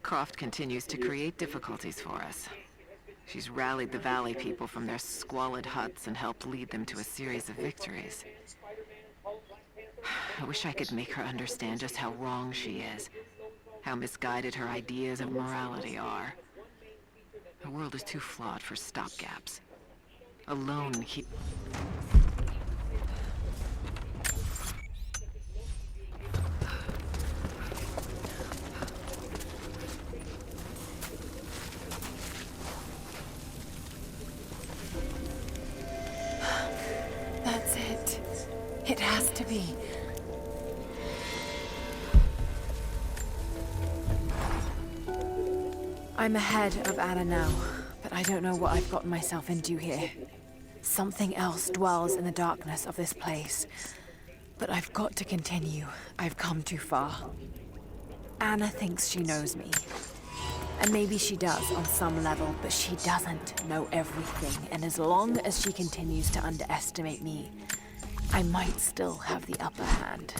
Croft continues to create difficulties for us. She's rallied the Valley people from their squalid huts and helped lead them to a series of victories. I wish I could make her understand just how wrong she is, how misguided her ideas of morality are. The world is too flawed for stopgaps. Alone keep... That's it. It has to be. I'm ahead of Anna now, but I don't know what I've gotten myself into here. Something else dwells in the darkness of this place. But I've got to continue. I've come too far. Anna thinks she knows me. And maybe she does on some level, but she doesn't know everything. And as long as she continues to underestimate me, I might still have the upper hand.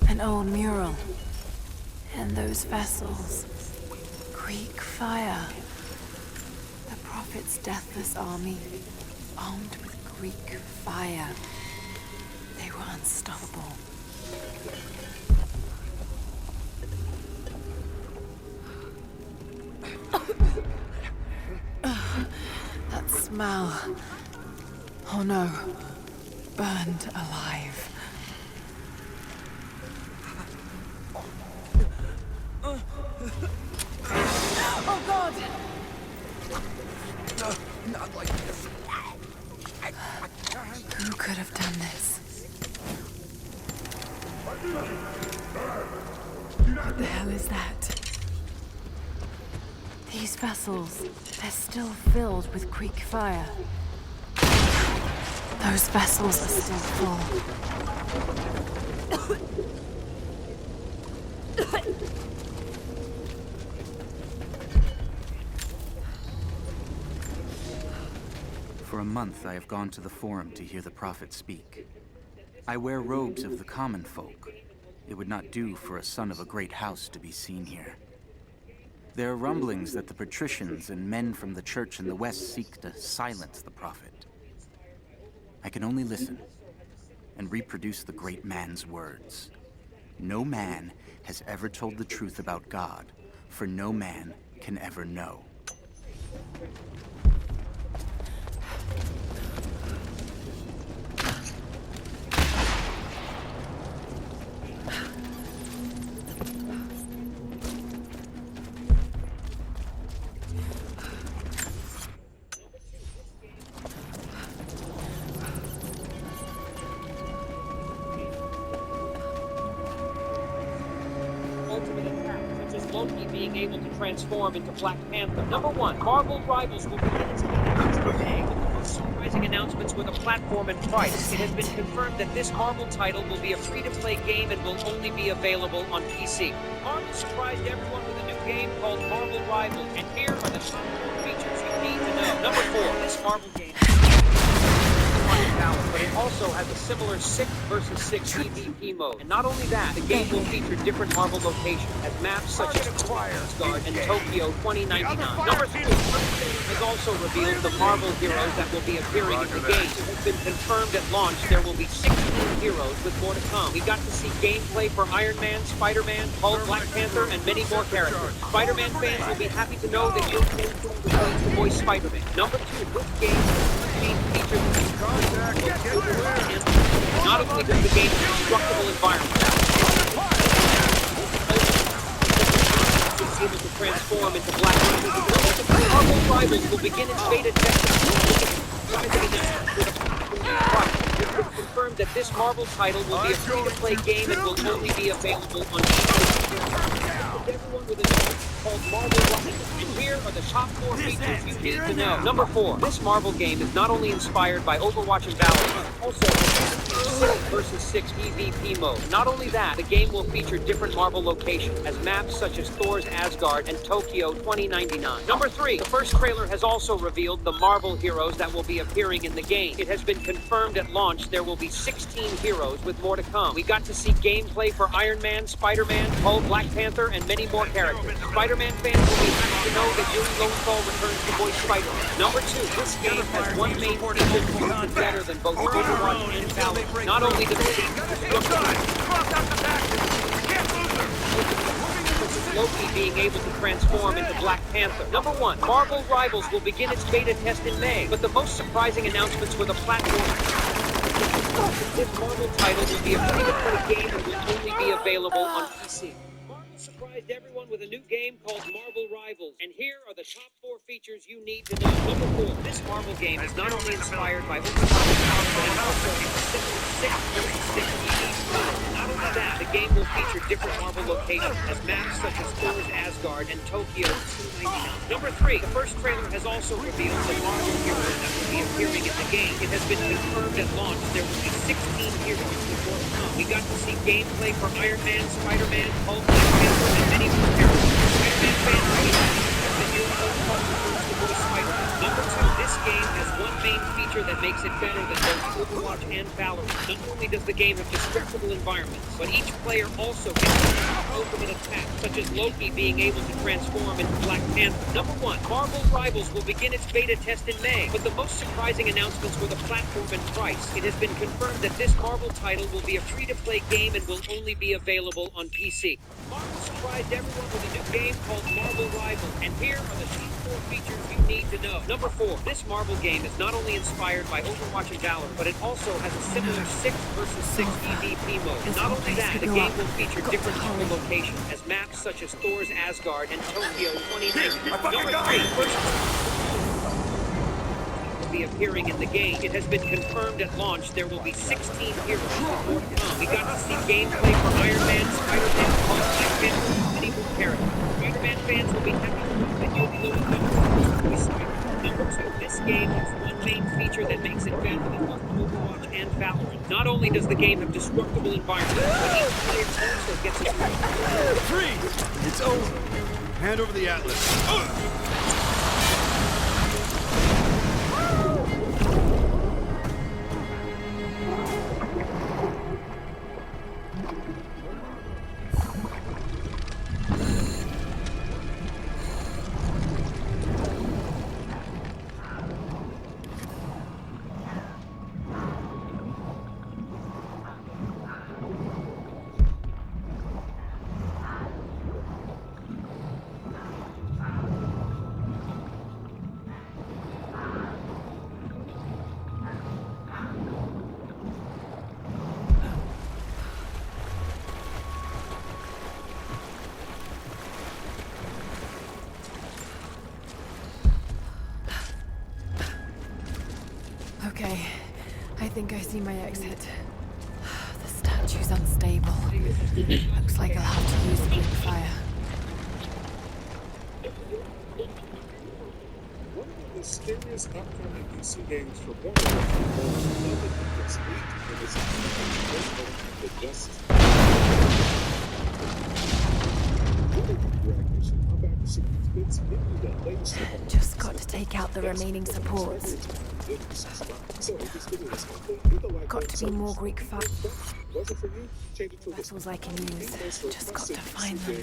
An old mural. And those vessels. Greek fire. The Prophet's deathless army, armed with Greek fire. They were unstoppable. That smell. Oh no. Burned alive. Oh God! No, not like this. Who could have done this? What the hell is that? These vessels, they're still filled with Greek fire. Those vessels are still full. For a month I have gone to the Forum to hear the Prophet speak. I wear robes of the common folk. It would not do for a son of a great house to be seen here. There are rumblings that the patricians and men from the church in the west seek to silence the Prophet. I can only listen and reproduce the great man's words. No man has ever told the truth about God, for no man can ever know. Loki being able to transform into Black Panther. Number 1, Marvel Rivals will begin its today with the most surprising announcements with a platform and price. It has been confirmed that this Marvel title will be a free-to-play game and will only be available on PC. Marvel surprised everyone with a new game called Marvel Rivals, and here are the top 4 features you need to know. Number 4, this Marvel game but it also has a similar 6 versus 6 PvP mode. And not only that, the game will feature different Marvel locations as maps such as Asgard and Tokyo 2099. Number 2, has also revealed the Marvel heroes that will be appearing in the game. It has been confirmed at launch there will be 16 heroes with more to come. We got to see gameplay for Iron Man, Spider-Man, Hulk, Black Panther, and many more characters. Spider-Man fans will be happy to know that you'll be able to voice Spider-Man. Number 2, this game features not only does the game's destructible environment able to transform into Black Panther, Marvel Rivals will begin its beta testing. It's confirmed that this Marvel title will be a free-to-play game and will only be available on PC. everyone with a new game called Marble Rivals. And here are the top 4 features you need to know. Number 4. This Marble game is not only inspired by Overwatch and Valorant, but also has 6 versus 6 EVP mode. And not only that, the game will feature different Marble locations as maps such as Thor's Asgard and Tokyo 2099. Number 3. The first trailer has also revealed the Marvel heroes that will be appearing in the game. It has been confirmed at launch there will be 16 heroes with more to come. We got to see gameplay for Iron Man, Spider-Man, Hulk, Black Panther, and many more characters. Spider-Man fans will be happy to know that Yuri Lowenthal returns to voice Spider-Man. Number 2. This game has one main feature that is better than both Overwatch and Valorant. Not only does the game Loki being able to transform into Black Panther. Number 1. Marvel Rivals will begin its beta test in May, but the most surprising announcements were the platform. This Marvel title will be a free-to-play game and will only be available on PC. Marvel surprised everyone with a new game called Marvel Rivals, and here are the top 4 features you need to know. Number 4. This Marvel game is not only inspired by Overwatch, but it also has a similar 6 EVP. Not only that, the game will feature different Marvel locations as maps such as Thor's Asgard and Tokyo 299. Number 3. The first trailer has also revealed the Marvel heroes that will be appearing in the game. It has been confirmed at launch there will be 16 heroes before it comes. We got to see gameplay for Iron Man, Spider-Man, Hulk, Black Panther, and many more characters. Spider-Man fans will be happy that Yuri Lowenthal returns to voice Spider-Man. Number 2. This game has one main feature that makes it better than both Overwatch and Valorant. Not only does the game have destructible environments, but each player also gets ultimate attacks, such as Loki being able to transform into Black Panther. Number 1. Marvel Rivals will begin its beta test in May, but the most surprising announcements were the platform and price. It has been confirmed that this Marvel title will be a free-to-play game and will only be available on PC. Marvel surprised everyone with a new game called Marvel Rivals, and here are the top 4 features you need to know. Number 4. This Marvel game is not only inspired by Overwatch and Valorant, but it also has a similar 6 versus 6 EVP mode. And not only that, the game will feature different Marvel locations as maps such as Thor's Asgard and Tokyo 2099. Number 3. First will be appearing in the game. It has been confirmed at launch there will be 16 heroes before to come. We got to see gameplay for Iron Man, Spider-Man, Hulk, Black Panther, and many more characters. Spider-Man fans will be happy to know that Yuri Lowenthal returns to voice Spider-Man. Number 2. This game has one main feature that makes it better than both Overwatch and Valorant. Not only does the game have destructible environments, but each player also gets a 3. It's over. Hand over the Atlas. Okay, I think I see my exit. The statue's unstable. Looks like I'll have to use the Greek fire. One of the scariest upcoming PC games for Warner Bros. Is the Justice Just got to take out the remaining supports. Got to be more Greek fire. Vessels I can use. Just got to find them.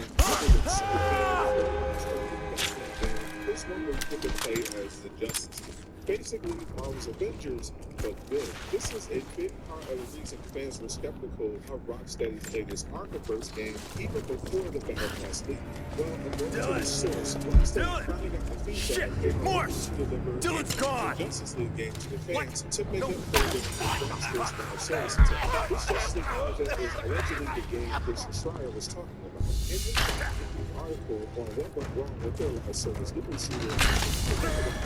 This one will play as the Justice League. Basically, Marvel's Avengers, but good. This is a big part of the reason fans were skeptical of Rocksteady's latest Archiverse game, even before the Battle Pass leak. Well, according to the source, Rocksteady finally got the feedback they wanted to deliver the Justice League game to the fans to make up for the Justice League services. This Justice League project is allegedly the game Chris Schreier was talking about. In this article on what went wrong with their live service, you can see that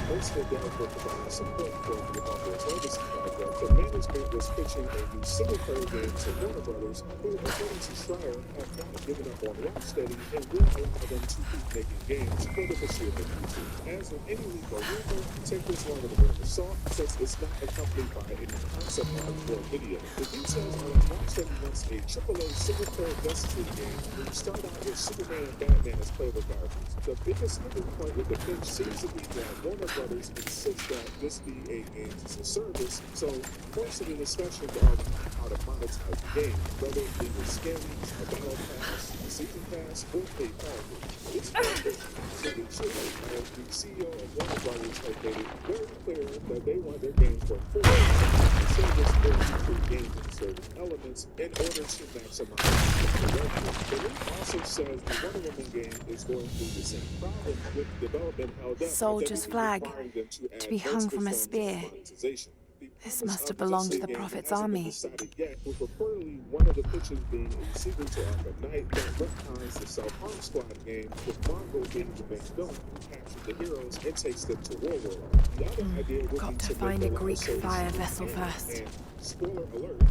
most of the devs were providing support for the Hogwarts Legacy project. The management was pitching a new single-player game to Warner Brothers, who, according to Schreier, have not given up on Rocksteady and will allow them to keep making games for the foreseeable future. As in any leak or rumor, take this one with a grain of salt, since it's not accompanied by any concept art or video. The details are that Rocksteady wants a AAA single-player Justice League game where you start out with Superman and Batman as playable characters. The biggest sticking point with the pitch seems to be that Warner Brothers insists that this be a games as a service, so most of the discussions are how to monetize the game, whether it be with skins, a battle pass, a season pass, or paid characters. This project, as the CEO of Warner Brothers has made it very clear that they want their games for free. The service will include games and service elements in order to maximize the revenue. The link also says the Wonder Woman game is going through the same problem with development held up. Soldier's flag, to be hung from a spear. This must have belonged to the Prophet's army. Yet, with reportedly one of the pitches being a sequel to Arkham Knight that retcons the Self-Harm Squad game, with Mongo being the main villain who captures the heroes and takes them to War. The other idea would Got be to to find make a the Greek live fire service vessel canon, first. and spoiler alert,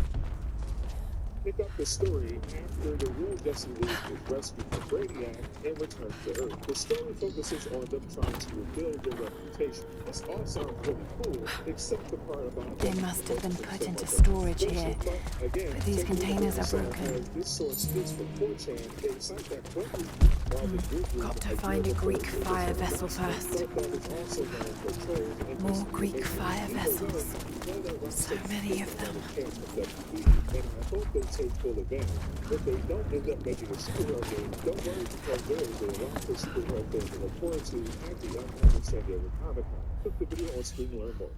pick up the story after the real Justice League is rescued from Brainiac and returned to Earth. The story focuses on them trying to rebuild their reputation. This all sounds really cool, except the part about They must have been put into storage here, Again, but these containers are broken. as this source is from 4chan, a site that plenty Got to find a Greek fire vessel first. More Greek fire vessels. So many of them. And I hope they take full advantage. If they don't end up making a superhero game, don't worry, because there is a lot of superhero games to look forward to at the upcoming San Diego Comic-Con. Click the video on screen to learn more.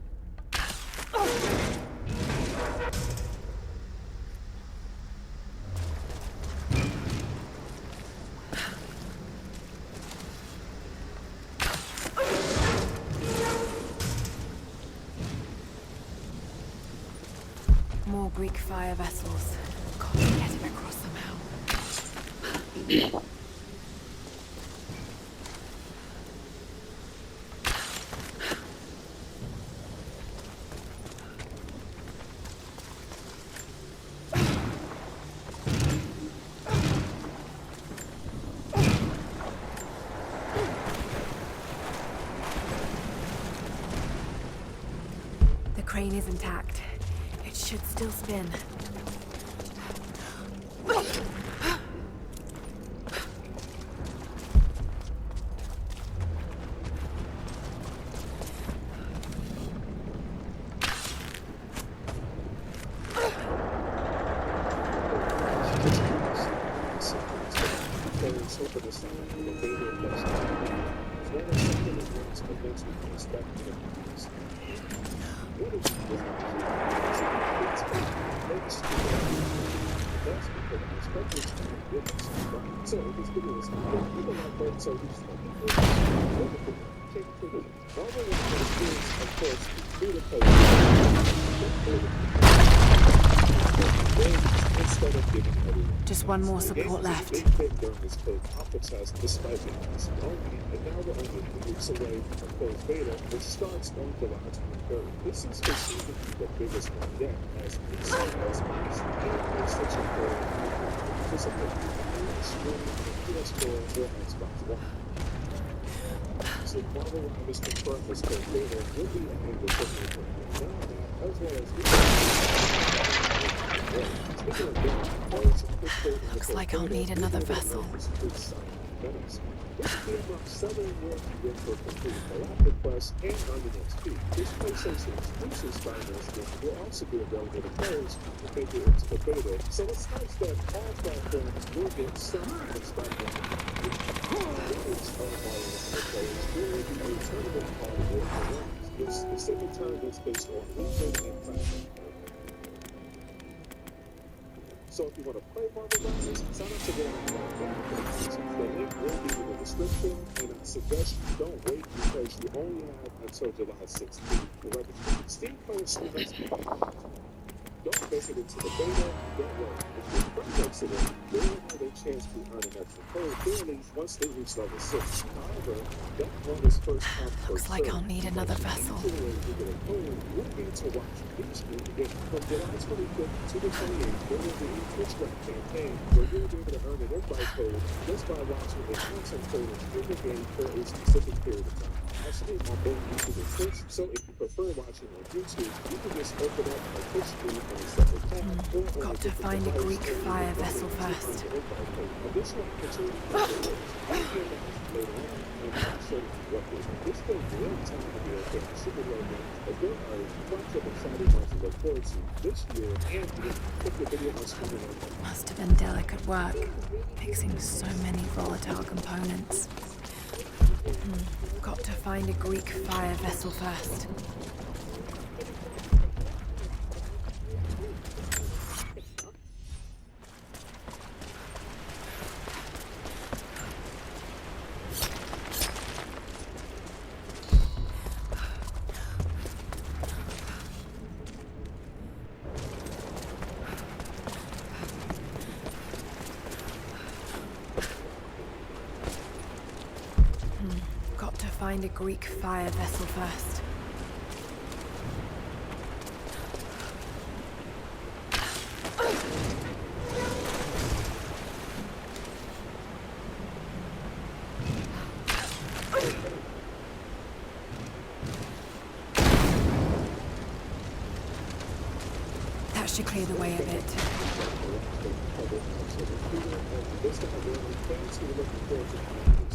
More Greek fire vessels. Got to get it across somehow. The crane is intact. It should still spin. Just one more support left. Despite being only, and now we're only 2 weeks away from closed beta, which starts on July 23rd. This is perceived to be the biggest one yet, as PC customers and PlayStation 4 participate in streaming on PS4 or Xbox One. So Marvel Rivals confirmed this closed beta will be ending with as well as Looks like I'll need another vessel. This game runs 7 years for complete Galactic Quest and Onion XP. This PlayStation exclusive Spider-Man skin will also be available to players who make it into the beta, so it's nice that all platforms will get some of Spider-Man. Millions of Mario players will be a tournament called World of Warcraft, with specific tournaments based on region and platform. So if you want to play Marvel Rivals, sign up to get on the link will be in the description, and I suggest you don't wait because you only have until July 16th to register. Steam players still don't make it into the beta, don't worry. If you don't exit it, they will have a chance to earn an extra code clearly once they reach level 6. However, that one is first come, first Looks like served. I'll need another vessel. Usually when you get a code, you'll need to watch each game again. From July 25th to the 28th, there will be a Twitch Rap campaign where you'll be able to earn an invite code just by watching a content code in the game for a specific period of time. Actually, on both YouTube and Twitch, so if you prefer watching on YouTube, you can just open up a Twitch stream on a separate tab or on Got a to different find a device, Greek and you fire can vessel use first. the invite code. Additional opportunity for viewers, you can later on, and I'll show you what this is. This takes a little time to be okay. Super low games, but there are a bunch of exciting ones to look forward to this year and beyond. Click the video on screen and Must have been delicate work, fixing so many volatile components. Got to find a Greek fire vessel first. Got to find a Greek fire vessel first. That should clear the way a bit.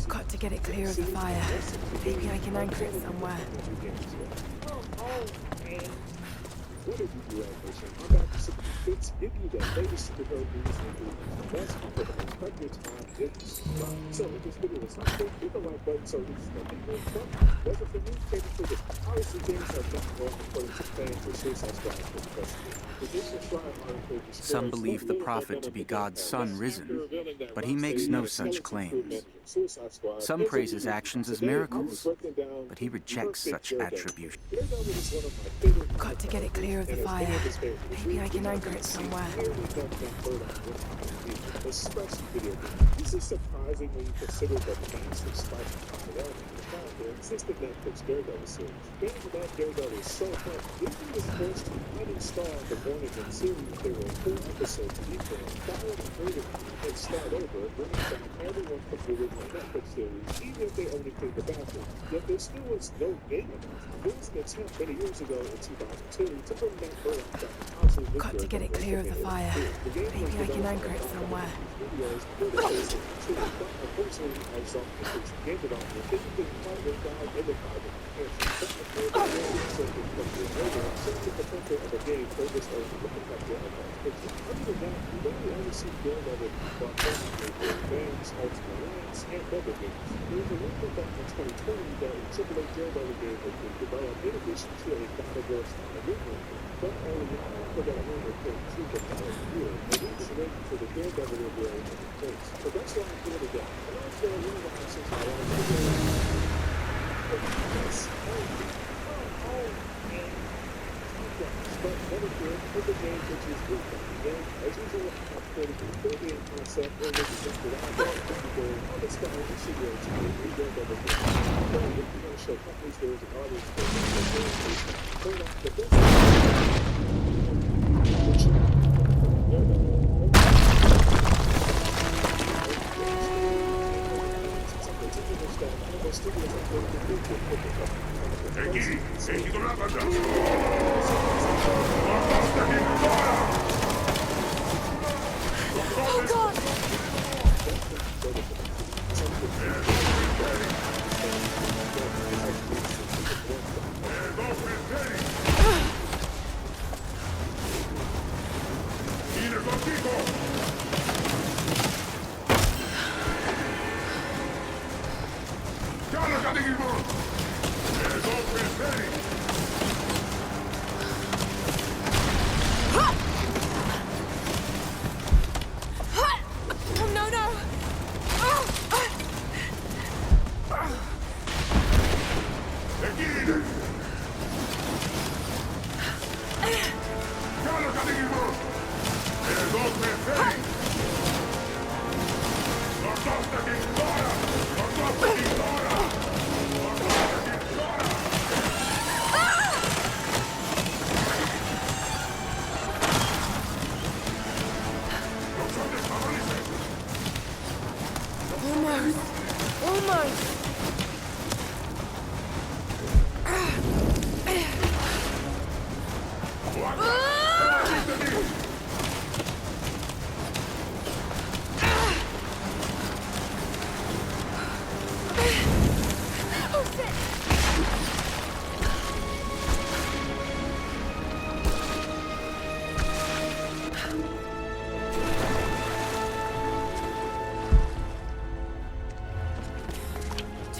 Got to get it clear of the fire. Maybe I can anchor it somewhere. what did you do animation? I'm back to Super Fits, give you the latest superhero news and reviews. That's for the most record time in the spot. So if this video was helpful, hit the like button so this is the people in front. Was it for me? Take it for this. Obviously things have not gone according to plan for Suicide Squad for the president. Some believe the prophet to be God's son risen, but he makes no such claims. Some praise his actions as miracles, but he rejects such attribution. Got to get it clear of the fire. Maybe I can anchor it somewhere. This is surprising when you consider the massive spike in popularity since the Netflix Daredevil series. Fans of that Daredevil is so fun. Disney was forced to uninstall the Born Again series. There were 4 episodes each, follow the creative and start over, bringing back everyone from the original Netflix series, even if they only cleared the bathroom. Yet there still was no game enough. There was an attempt many years ago in 2002 to bring back Burlock back to houses. Got to get it clear of the fire. Maybe I can anchor it somewhere. Unfortunately, I saw Netflix game development didn't get quite worked out in the project. The potential of a game focused on the potential of our picture. Other than that, we really only see Daredevil brought games, Ultimate Alliance, and other games. There was a rumor back in 2020 that a AAA Daredevil game had been developed in addition to a God of War style movement. But only for that rumor came true for about a year, and we was waiting for the Daredevil reveal in the place. So that's why I'm doing today. And also, one of the options I want to do but never fear, with the game which is good. Again, as usual, I'm going to be the concept or with the simple idea of the goal on the sky and studio to rebuild of the game. But if you want to show companies, there's an audience for the Oh God!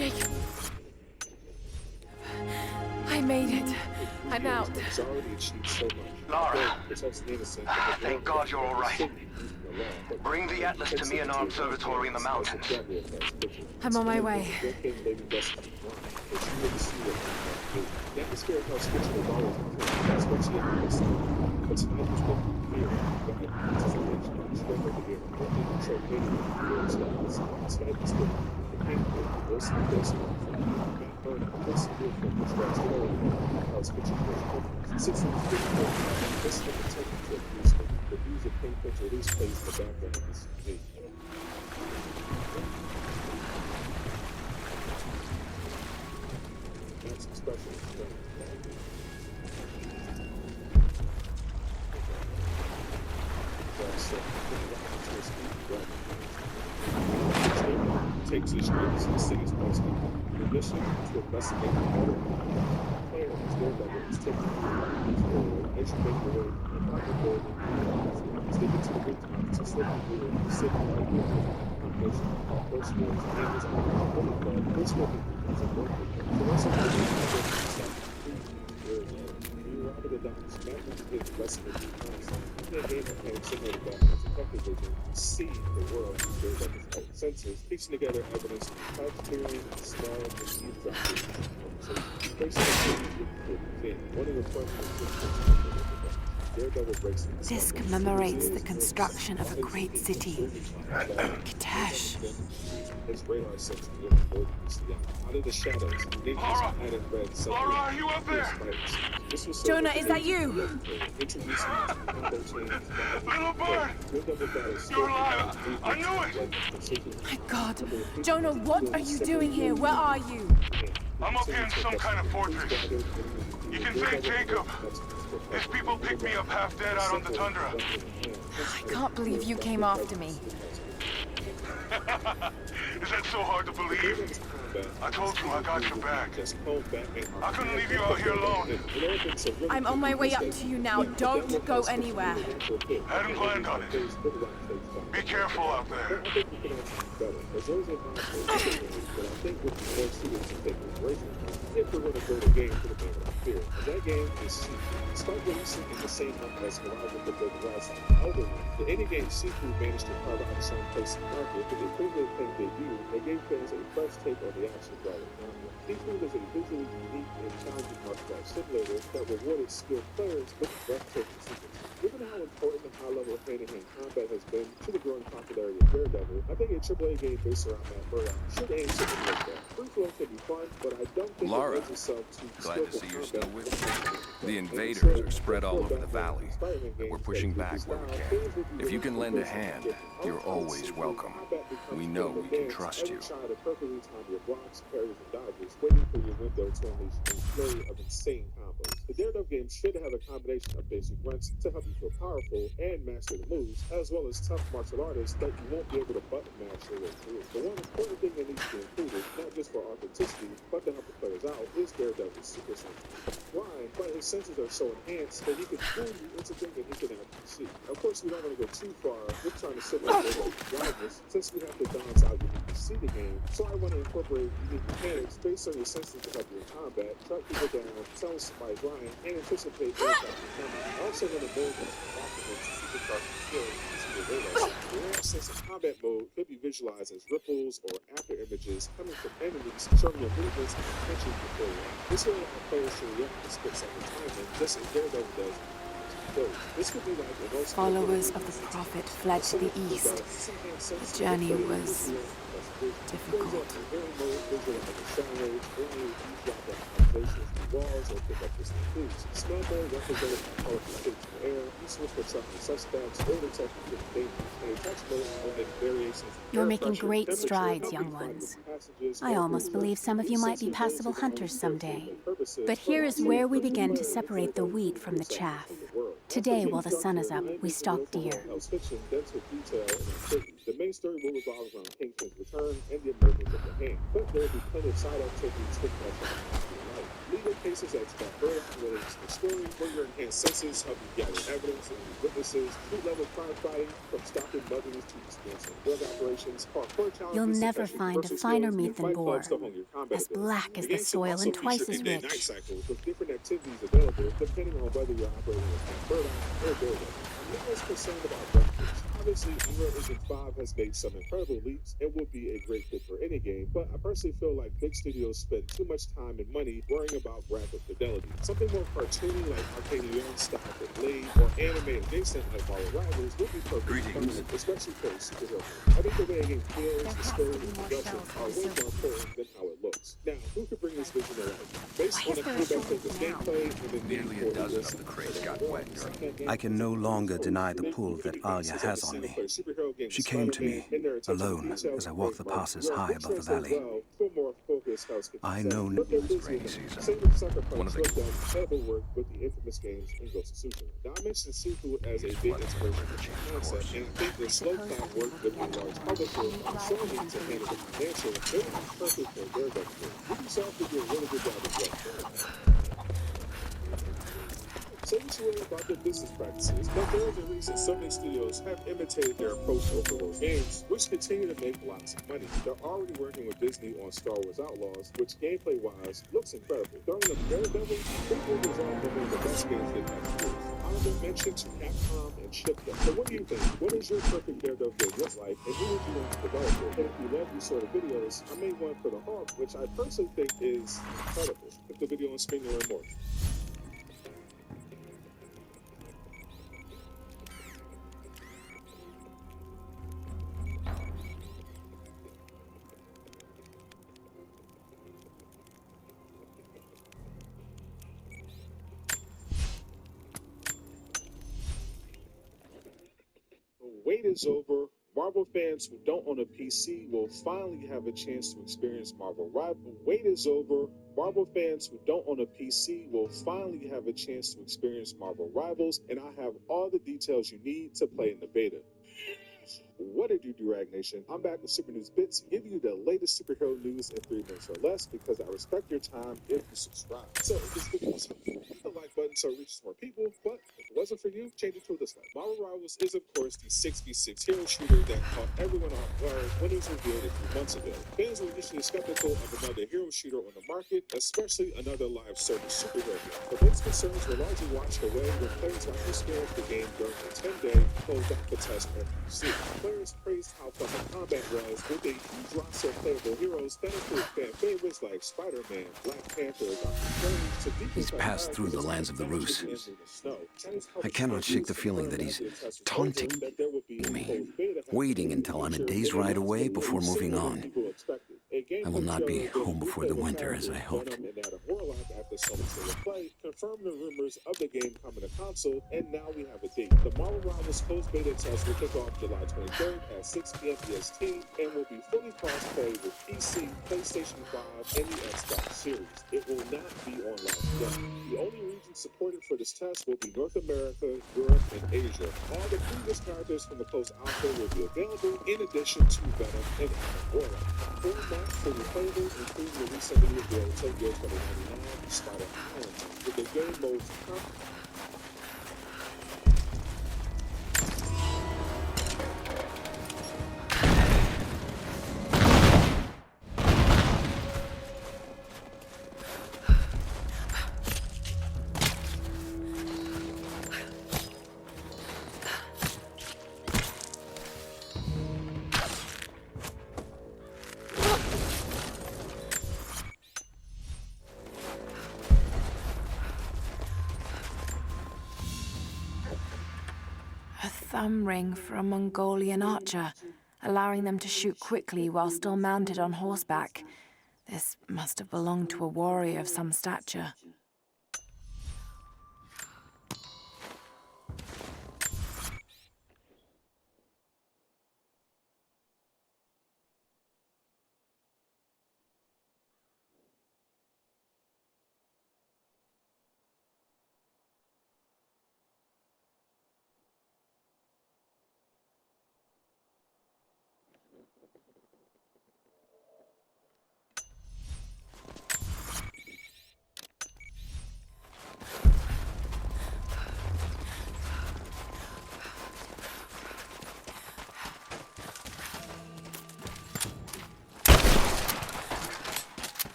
Jacob. I made it. I'm out. It's already achieved so much. Lara. Protects the innocent. Thank God you're all right. Bring the Atlas to me in our observatory in the mountains. I'm on my way. The atmosphere helps get you the ball. That's what she has. But tonight was what you hear. God, this is a legend. Straight over here. What did you show me? It's like it's good. The king of the most of this one. This is good for this guy's story. House kitchen. 1654. This is the technical use. The views of paint picture. These plays the background of this page. That's special. Takes his streets and cities mostly. In addition to investigate the water, player is their level is taking forward, educate the way, and not the building. Take it to the rooftop to slip the wheel, the city like the foundation, first wheels, and his own bullet club, this will be as a worker. The rest of the rather than that, is less than the game and simulated that as effective vision, see the world through their senses, piecing together evidence, touch, hearing, smell, and eavesdropping. So basically, one of the questions this commemorates the construction of a great city, Kitezh. His radar sensor out of the shadows. Lara! Lara, are you up there? Jonah, is that you? Little bird! You're alive! I knew it! My God. Jonah, what are you doing here? Where are you? I'm up here in some kind of fortress. You can thank Jacob. His people picked me up half dead out on the tundra. I can't believe you came after me. Is that so hard to believe? I told you I got your back. I couldn't leave you out here alone. I'm on my way up to you now. Don't go anywhere. Hadn't planned on it. Be careful out there. If we're going to build a game for the game of fear, and that game is start releasing in the same month as Horizon the Big Rise. However, the indie game Seafood managed to carve out its own place in the market with a premium thing debut that gave fans a fresh take on the action genre. Seafood is a visually unique and challenging martial arts simulator that rewarded skilled players with breathtaking sequences. Given how important the high-level hand-to-hand combat has been to the growing popularity of Daredevil, I think a AAA game based around Matt Murdock should aim something like that. Free flow can be fun, but I don't think Lara, it lends itself to glad to see you're still combat. with me. The invaders are spread all over the valley, but we're pushing back where we can. If you can lend a hand, you're always welcome. We know we can trust you. Waiting for your window to unleash a flurry of insane combos. The Daredevil game should have a combination of basic runs to help you feel powerful and master the moves, as well as tough martial artists that you won't be able to button mash your way through. The one important thing that needs to be included, not just for authenticity, but to help the players out, is Daredevil's super senses. Why? But his senses are so enhanced that he can fool you into thinking he can actually see. Of course, we don't want to go too far with trying to simulate blindness, since we have to balance out you need to see the game. So I want to incorporate unique mechanics based on your senses to help you in combat, track people down, tell somebody's lying, and anticipate their coming. I also want to build these documents to supercharge the skills using the radar. The rare sense of combat mode could be visualized as ripples or after images coming from enemies showing your movements and intentions before you. This will allow players to react to split-second timing, just as Daredevil does. This could be like the most Followers of the Prophet fled to the east. The journey was difficult. You're making great strides, young ones. I almost believe some of you might be passable hunters someday. But here is where we begin to separate the wheat from the chaff. Today, while the sun is up, we stalk deer. House fiction, dense with detail and activity. The main story will revolve around Kingpin's return and the emergence of the Hand, but there will be plenty of side activities to catch up on life. Legal cases that expand further related to the story, where your enhanced senses help you gather evidence and meet witnesses, street-level crime fighting, from stopping muggings to experiencing drug operations, parkour challenges. You'll never find a finer meat than boar, as black as the soil and twice as Night rich. cycles with different activities available depending on whether you're operating as Murdoch or Daredevil. I'm less concerned about graphics. Obviously, Unreal Engine 5 has made some incredible leaps and will be a great fit for any game, but I personally feel like big studios spend too much time and money worrying about graphic fidelity. Something more cartoony like Arcade Leon's style for Blade or anime adjacent like Marvel Rivals would be perfect, especially for a superhero. I think the way a game feels, the story, and the production are way more important than how it looks. Now, who could bring this vision to life? Based on the combat-focused gameplay and the need Nearly for a dozen of the crates got wet during I can no longer deny the pull that Alia has on me. She came to me, alone, as I walked the passes high above the valley. I know this rainy season. One of the incredible work with the infamous games in Ghost of Tsushima. Now, I mentioned Sifu as a big inspiration for the concept, and I think the slow cloud work with a large publisher and Sony to handle the financial, they would be perfect for their venture. Ubisoft would do a really good job as well. Say what you will about their business practices, but there is a reason so many studios have imitated their approach over those games, which continue to make lots of money. They're already working with Disney on Star Wars Outlaws, which gameplay-wise looks incredible. Throwing up Daredevil, Prequel was all one of the best games they've had in years. Honorable mention to Capcom and Shipka. So what do you think? What is your perfect Daredevil game look like, and who would you want to develop it? And if you love these sort of videos, I made one for the Hawk, which I personally think is incredible. Click the video on screen to learn more. Wait is over. Marvel fans who don't own a PC will finally have a chance to experience Marvel Rivals. Wait is over. Marvel fans who don't own a PC will finally have a chance to experience Marvel Rivals, and I have all the details you need to play in the beta. What did you do, Rag Nation? I'm back with Super News Bits, giving you the latest superhero news in 3 minutes or less because I respect your time if you subscribe. So, if this video was helpful, hit the like button so it reaches more people, but if it wasn't for you, change it to a dislike. Marvel Rivals is, of course, the 6v6 hero shooter that caught everyone off guard when it was revealed a few months ago. Fans were initially skeptical of another hero shooter on the market, especially another live service superhero game. But those concerns were largely washed away when players got rescared the game during a 10-day closed alpha test on PC. Players praised how fun the combat was with a huge roster of playable heroes that include fan favorites like Spider-Man, Black Panther, Doctor Strange, to deeply He's passed through the lands of the Rus. I cannot shake the feeling that he's taunting me, waiting until I'm a day's ride away before moving on. I will not be home before the winter as I hoped. Confirmed the rumors of the game coming to console, and now we have a date. The Marvel Rivals closed beta test will kick off July 23rd at 6 p.m. EST and will be fully cross-play with PC, PlayStation 5, and the Xbox Series. It will not be online yet. The only region supported for this test will be North America, Europe, and Asia. All the previous characters from the closed alpha will be available in addition to Venom and Adam Warlock. 4 maps for the players, including the recently revealed Tokyo 2099 Spider Island, with the game modes A thumb ring for a Mongolian archer, allowing them to shoot quickly while still mounted on horseback. This must have belonged to a warrior of some stature.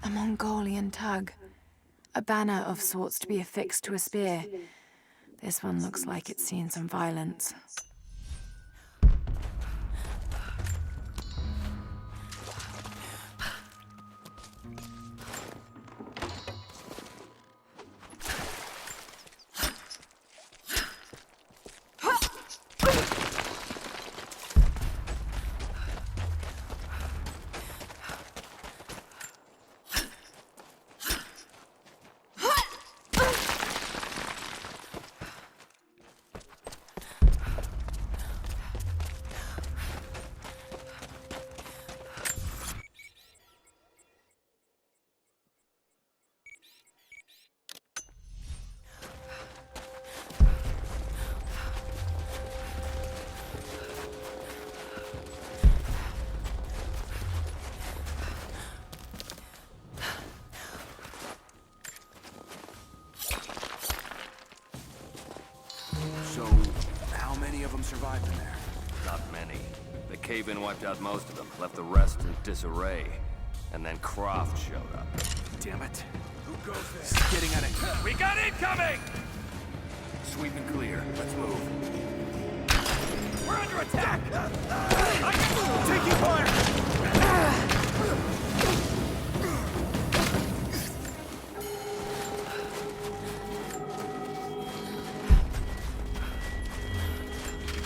A Mongolian tug. A banner of sorts to be affixed to a spear. This one looks like it's seen some violence. So, how many of them survived in there? Not many. The cave-in wiped out most of them, left the rest in disarray. And then Croft showed up. Damn it. Who goes there? Getting at it. We got incoming! Sweep and clear. Let's move. We're under attack! Taking fire!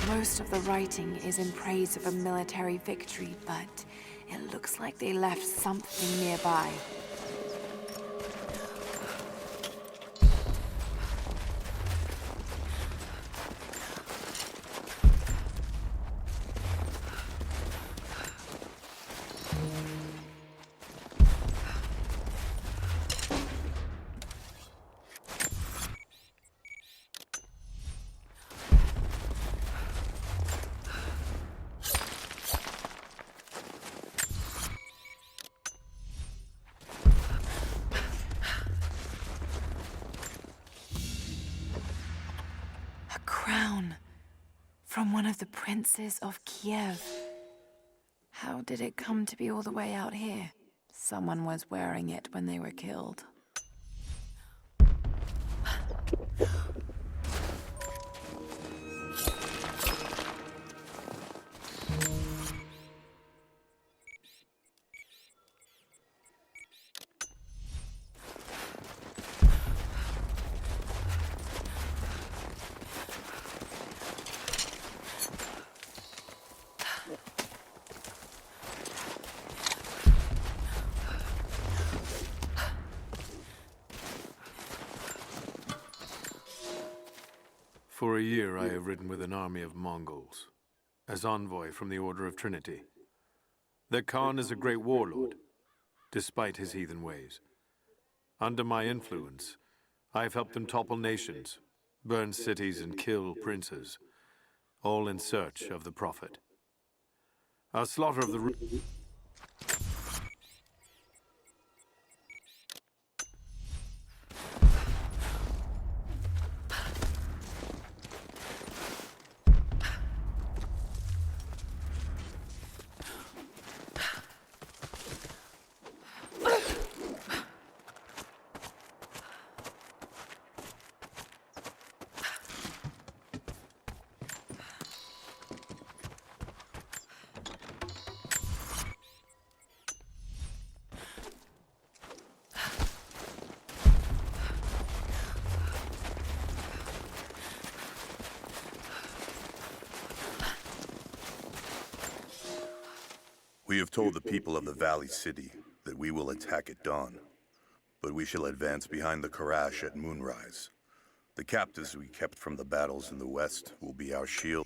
Most of the writing is in praise of a military victory, but it looks like they left something nearby. Crown from one of the princes of Kiev. How did it come to be all the way out here? Someone was wearing it when they were killed. For a year I have ridden with an army of Mongols, as envoy from the Order of Trinity. Their Khan is a great warlord, despite his heathen ways. Under my influence, I have helped him topple nations, burn cities and kill princes, all in search of the Prophet. Our slaughter of the... We have told the people of the Valley City that we will attack at dawn, but we shall advance behind the Karash at moonrise. The captives we kept from the battles in the west will be our shield.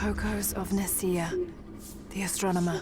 Kokos of Nicaea, the astronomer.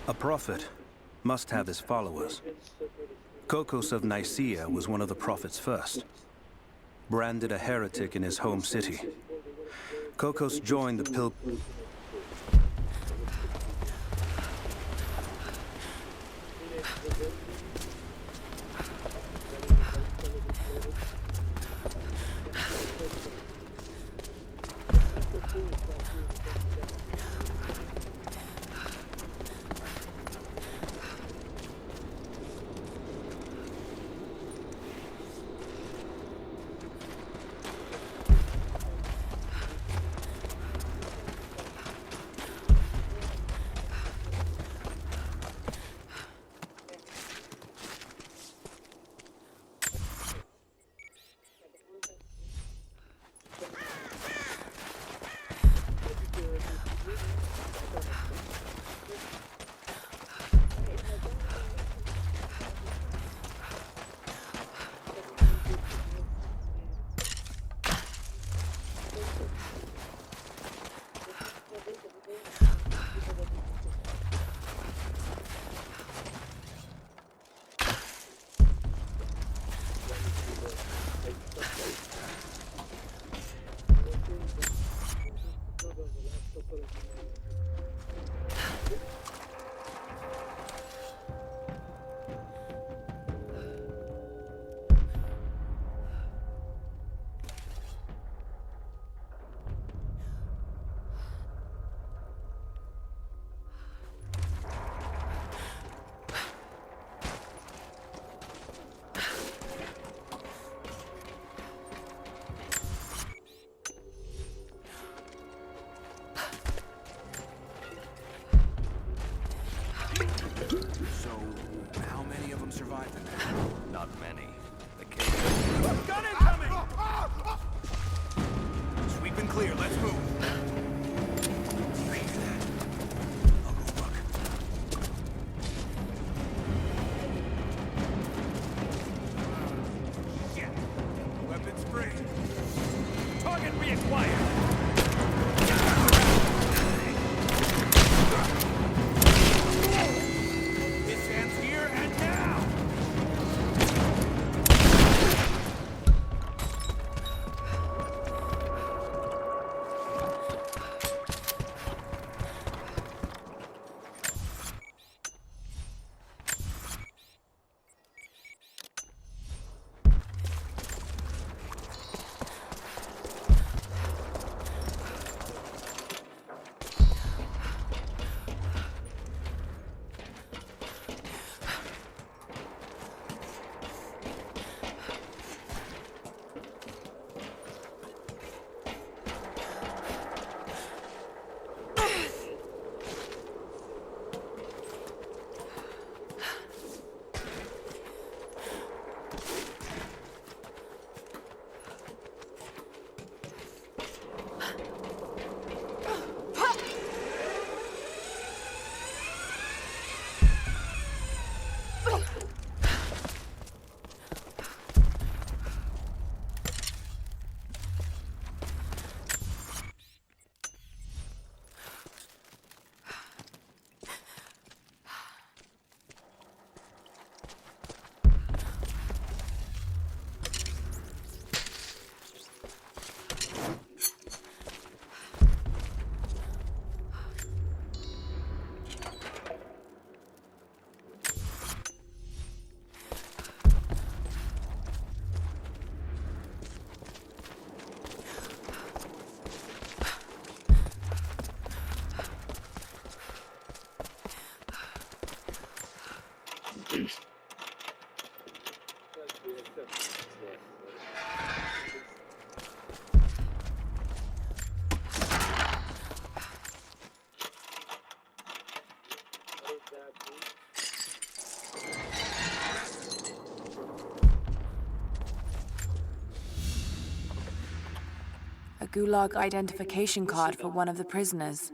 A prophet must have his followers. Kokos of Nicaea was one of the prophets first. Branded a heretic in his home city, Kokos joined the pilgrims. Gulag identification card for one of the prisoners.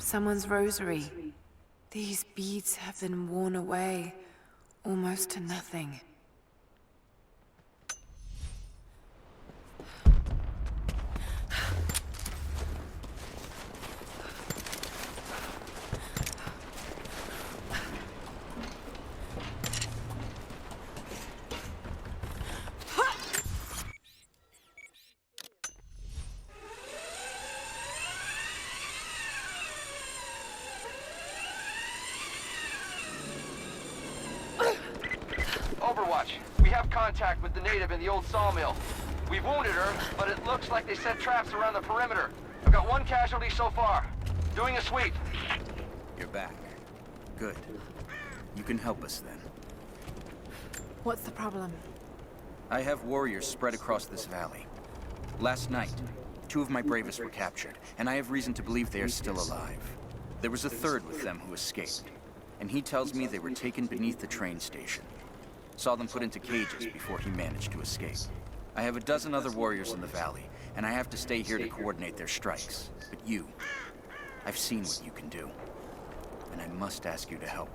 Someone's rosary. These beads have been worn away, almost to nothing. Overwatch, we have contact with the native in the old sawmill. We've wounded her, but it looks like they set traps around the perimeter. I've got one casualty so far. Doing a sweep. You're back. Good. You can help us then. What's the problem? I have warriors spread across this valley. Last night, 2 of my bravest were captured, and I have reason to believe they are still alive. There was a third with them who escaped, and he tells me they were taken beneath the train station. Saw them put into cages before he managed to escape. I have a dozen other warriors in the valley, and I have to stay here to coordinate their strikes. But you, I've seen what you can do, and I must ask you to help.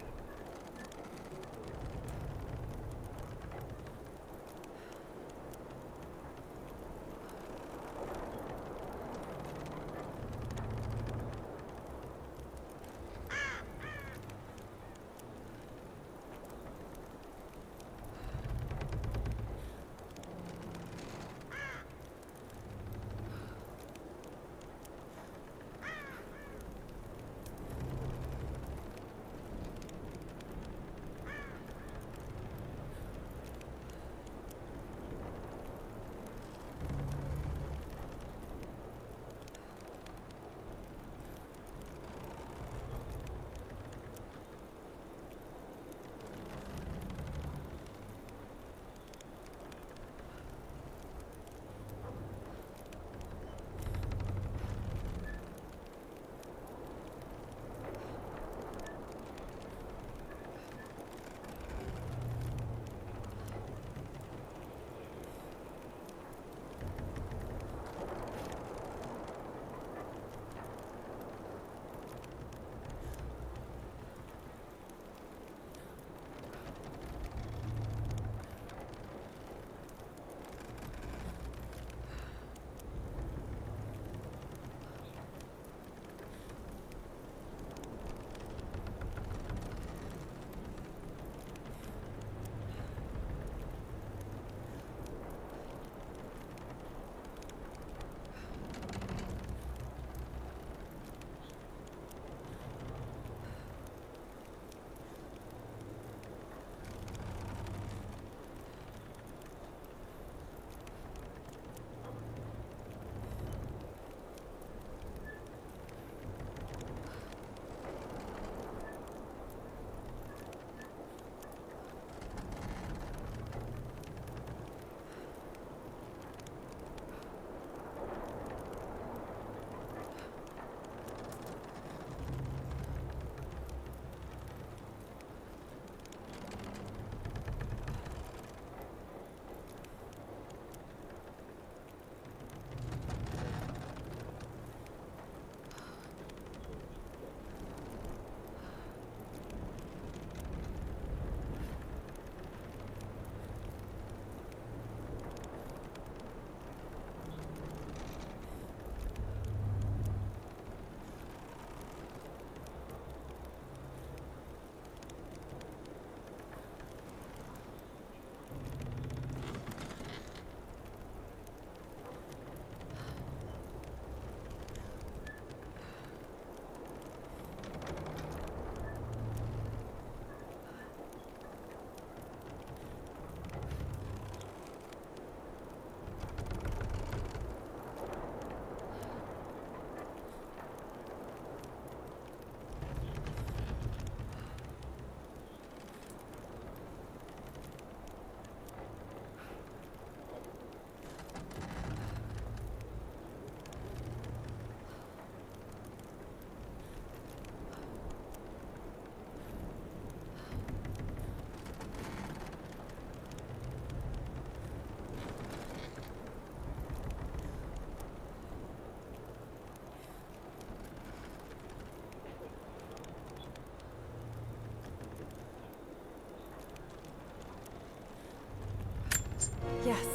Yes.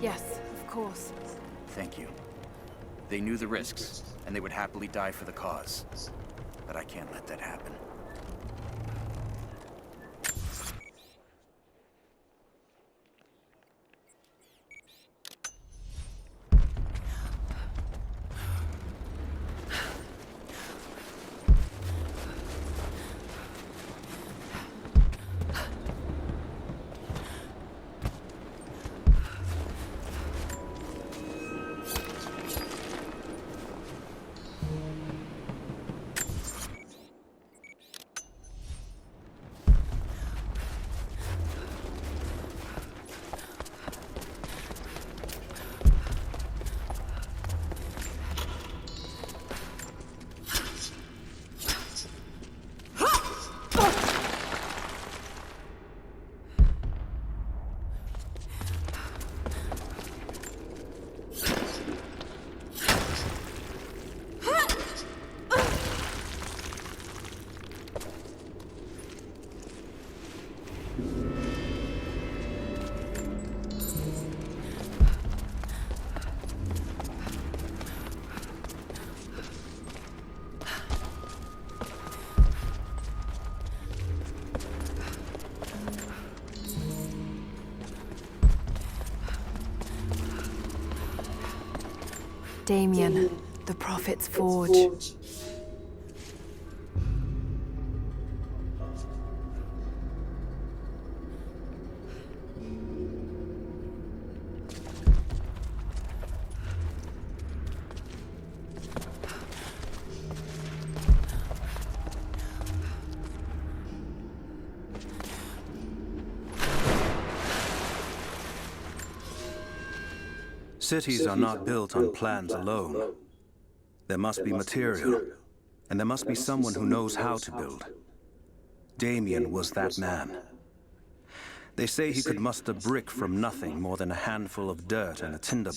Yes, of course. Thank you. They knew the risks, and they would happily die for the cause. But I can't let that happen. Damien, the Prophet's Forge. Cities are not built on plans alone. There must be material, and there must be someone who knows how to build. Damien was that man. They say he could muster brick from nothing more than a handful of dirt and a tinder.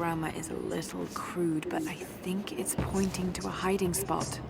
diagramma is a little crude, but I think it's pointing to a hiding spot.